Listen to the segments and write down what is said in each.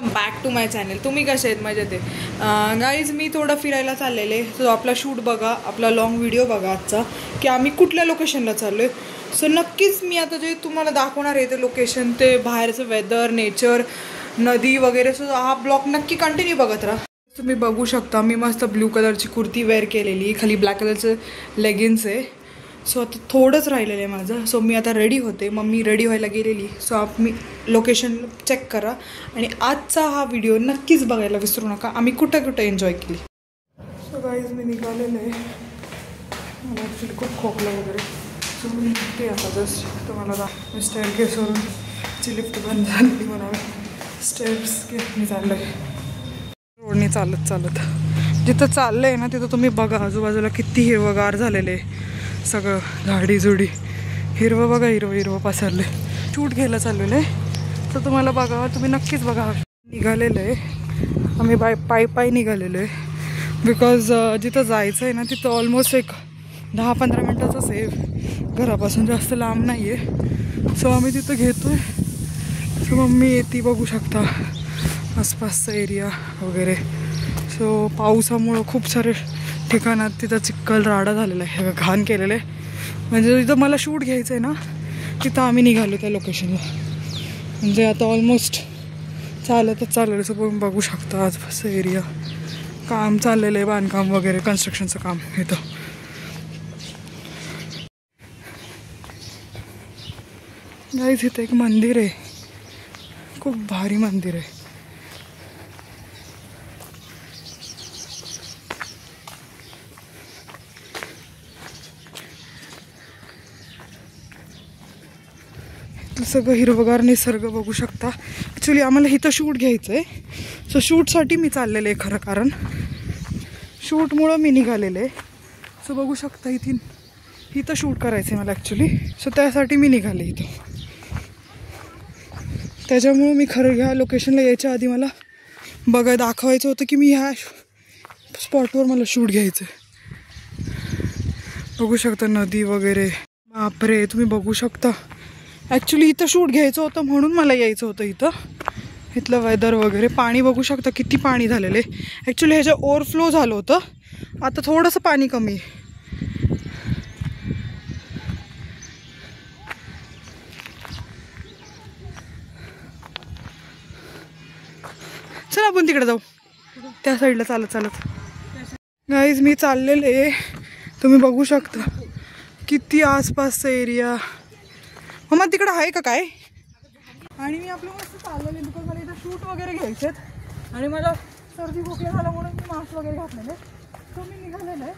Back to my channel. तुम्ही कसे आहेत? मजेत आहे गाईज. मी थोडं फिरायला चाललेले. तो आपला शूट बघा, आपला लॉंग व्हिडिओ बघा आजचा, की आम्ही कुठल्या लोकेशनला चाललो आहे. सो नक्कीच मी आता जे तुम्हाला दाखवणार आहे ते लोकेशन, ते बाहेरचं वेदर, नेचर, नदी वगैरे. सो हा ब्लॉग नक्की कंटिन्यू बघत राहा. तुम्ही बघू शकता मी मस्त ब्ल्यू कलरची कुर्ती वेअर केलेली, खाली ब्लॅक कलरचं लेगिन्स आहे. सो आता थोडंच राहिलेलं आहे माझं. सो मी आता रेडी होते, मम्मी रेडी व्हायला गेलेली. सो मी लोकेशन चेक करा आणि आजचा हा व्हिडिओ नक्कीच बघायला विसरू नका. आम्ही कुठं कुठं एन्जॉय केली. सो गाईज मी निघालेलं आहे. मला ॲक्च्युली खूप खोकलं वगैरे. सो मी निघते आता जस्ट. तुम्हाला स्टेअरकेसवरून ची लिफ्ट बंद झालेली म्हणावे. स्टेप्स मी चाललं आहे रोडने चालत चालत. जिथं चाललं आहे ना तिथं तुम्ही बघा आजूबाजूला किती हिरवंगार झालेलं आहे सगळं, झाडी जुडी हिरवं बघा, हिरवं हिरवं पसरले. शूट घ्यायला चाललेलं आहे तर तुम्हाला बघा, तुम्ही नक्कीच बघा. निघालेलं आहे आम्ही पायी निघालेलो आहे. बिकॉज जिथं जायचं आहे ना तिथं ऑलमोस्ट एक 10-15 मिनटाचंच आहे घरापासून, जास्त लांब नाही आहे. सो आम्ही तिथं घेतो आहे. सो मम्मी येते, बघू शकता आसपासचा एरिया वगैरे. सो पावसामुळं खूप सारे ठिकाणात तिथं चिखल राडा झालेला आहे, घाण केलेलं आहे. म्हणजे जिथं मला शूट घ्यायचं आहे ना तिथं आम्ही निघालो त्या लोकेशनला. म्हणजे आता ऑलमोस्ट चालतच चाललेलं. सो पण बघू शकता आसपासचा एरिया. काम चाललेलं आहे, बांधकाम वगैरे, कन्स्ट्रक्शनचं काम इथं. गाईज इथं एक मंदिर आहे, खूप भारी मंदिर आहे. सगळं हिरवगार निसर्ग बघू शकता. ॲक्च्युली आम्हाला इथं शूट घ्यायचं आहे. सो शूटसाठी मी चाललेले आहे खरं, कारण शूटमुळं मी निघालेले आहे. सो बघू शकता इथं शूट करायचं आहे मला ॲक्च्युली. सो त्यासाठी मी निघाले इथं. त्याच्यामुळं मी खरं ह्या लोकेशनला यायच्या आधी मला दाखवायचं होतं की मी ह्या स्पॉटवर मला शूट घ्यायचं आहे. बघू शकता नदी वगैरे, बापरे तुम्ही बघू शकता. ॲक्च्युली इथं शूट घ्यायचं होतं म्हणून मला यायचं होतं इथं. इथलं वेदर वगैरे, पाणी बघू शकता किती पाणी झालेलं आहे. ॲक्च्युली ह्याच्या ओव्हरफ्लो झालं होतं, आता थोडंसं पाणी कमी आहे. चला आपण तिकडे जाऊ, त्या साईडला चालत चालत. गाईज मी चाललेले, तुम्ही बघू शकता किती आसपासचा एरिया. मग तिकडं आहे का काय? आणि मी आपलं मस्त चाललेले बिकॉज मला इथं शूट वगैरे घ्यायचे आहेत आणि मला सर्दी खोकला झाला म्हणून मी मास्क वगैरे घातलेले. सो मी निघालेलं आहे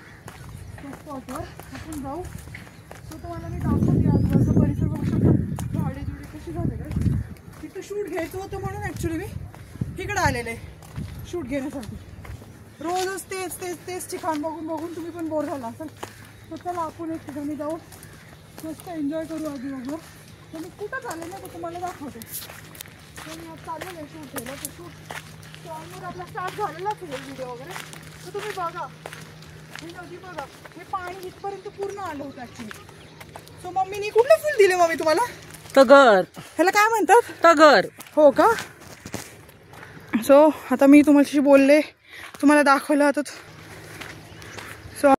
त्या स्पॉटवर. आपण जाऊ. सो तुम्हाला मी दाखवते आजूबाजूचा परिसर बघू शकतो, झाडे जुडे कशी झालेले आहेत. तिथं शूट घ्यायचं होतं म्हणून ॲक्च्युली मी इकडं आलेले आहे शूट घेण्यासाठी. रोजच तेच ठिकाण बघून बघून तुम्ही पण बोर झाला असेल. तर चला आपण एक ठिकाणी जाऊ, मस्त एन्जॉय करू आजूबाजूला. तर मी कुठं चालले ना तर तुम्हाला दाखवते. तर मी आज चाललेलं आहे शूट घ्यायला. तर शूट ऑलमोस्ट आपला स्टार्ट झालेलाच आहे व्हिडिओ वगैरे. तर तुम्ही बघा ही नदी बघा, हे पाणी इथपर्यंत पूर्ण आलं होतं ॲक्च्युली. सो मम्मीनी कुठलं फुल दिले मम्मी तुम्हाला? तगर. ह्याला काय म्हणतात? तगर. हो का? सो आता मी तुम्हाशी बोलले, तुम्हाला दाखवलं आता. सो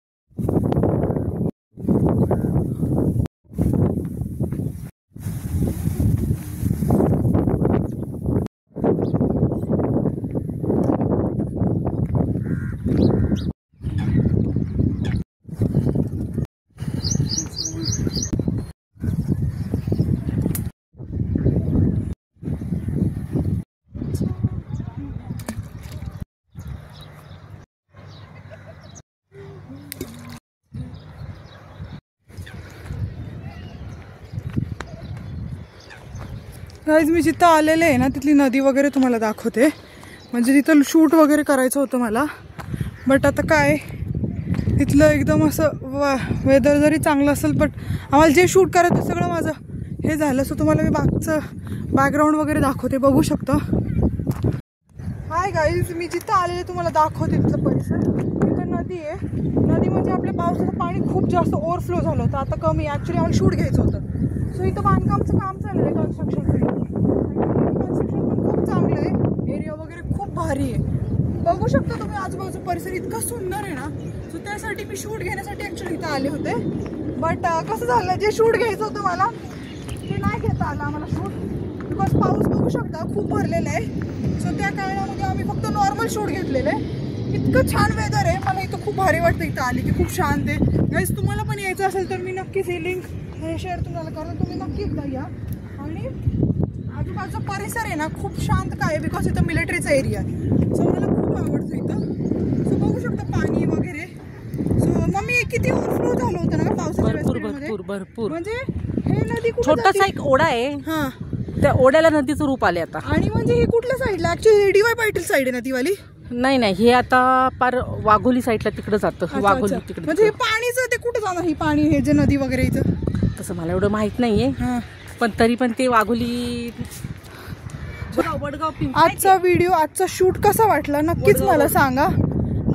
गाईज मी जिथं आलेले आहे ना तिथली नदी वगैरे तुम्हाला दाखवते. म्हणजे तिथं शूट वगैरे करायचं होतं मला. बट आता काय तिथलं एकदम असं वेदर जरी चांगलं असेल बट आम्हाला जे शूट करायचं सगळं माझं हे झालं. सो तुम्हाला मी बागचं बॅकग्राऊंड वगैरे दाखवते, बघू शकता. हाय गाईज मी जिथं आलेले तुम्हाला दाखवते तिथलं परिसर. तिथं नदी आहे. नदी म्हणजे आपल्या पावसाचं पाणी खूप जास्त ओव्हरफ्लो झालं होतं, आता कमी. ॲक्च्युली आम्हाला शूट घ्यायचं होतं. सो इथं बांधकामचं काम चाललं आहे, कन्स्ट्रक्शनचं. कन्स्ट्रक्शन पण खूप चांगलं आहे. एरिया भारी आहे. बघू शकता तुम्ही आजूबाजूचा परिसर इतका सुंदर आहे ना. सो त्यासाठी मी शूट घेण्यासाठी ऍक्च्युली इथं आले होते. बट कसं झालं, जे शूट घ्यायचं होतं मला ते नाही घेता आलं आम्हाला शूट, बिकॉज पाऊस बघू शकता खूप भरलेला आहे. सो त्या कारणामध्ये आम्ही फक्त नॉर्मल शूट घेतलेलं आहे. इतकं छान वेदर आहे, मला इथं खूप भारी वाटतं इथं आली की. खूप शांत आहे गाईज. तुम्हाला पण यायचं असेल तर मी नक्कीच ही लिंक शेअर तुम्हाला करून तुम्ही नक्की एकदा या. आणि आजूबाजूचा परिसर आहे ना खूप शांत काय आहे, बिकॉज इथं मिलिटरीचा एरिया आहे. सो मला खूप आवडतं इथं. सो बघू शकता पाणी वगैरे. सो मम्मी किती ओव्हरफ्लो झालं होतं ना पावसाच्या भरपूर. म्हणजे हे नदी छोटासा एक ओढा आहे, हा, त्या ओढ्याला नदीचं रूप आले आता. आणि म्हणजे हे कुठल्या साईडला, ऍक्च्युली DY पाटील साईड आहे ना ती वाली? नाही, हे आता पार वाघोली साईडला तिकडे जातं. वाघोली तिकडे. म्हणजे हे पाणीचं ते कुठे जाणार, ही पाणी हे जे नदी वगैरे इथं? तसं मला एवढं माहित नाहीये, पण तरी पण ते वाघोली वडगाव. आजचा व्हिडिओ, आजचा शूट कसा वाटला नक्कीच मला सांगा.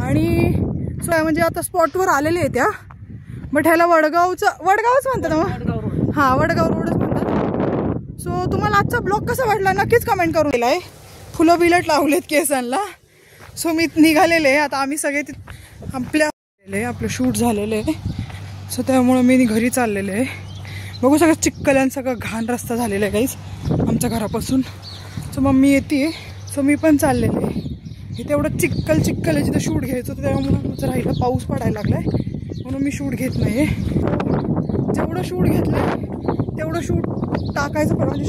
आणि म्हणजे आता स्पॉटवर आलेले आहे त्या, बट ह्याला वडगावच म्हणतात ना? हा, वडगाव रोडच म्हणतात. सो तुम्हाला आजचा ब्लॉग कसा वाटला नक्कीच कमेंट करून दिलाय. फुलं बिलट लावलेत केसांना. सो मी निघालेले आहे आता. आम्ही सगळे आपलं शूट झालेलं आहे. सो त्यामुळं मी घरी चाललेले आहे. बघू सगळं चिखल आणि सगळं घाण रस्ता झालेला आहे गाईज आमच्या घरापासून. सो मम्मी येते, सो मी पण चाललेले आहे. हे तेवढं चिखल आहे जिथं शूट घ्यायचं होतं, त्यामुळं राहिलं. पाऊस पडायला लागलाय म्हणून मी शूट घेत नाही. जेवढं शूट घेतलं तेवढं शूट टाकायचं पण, म्हणजे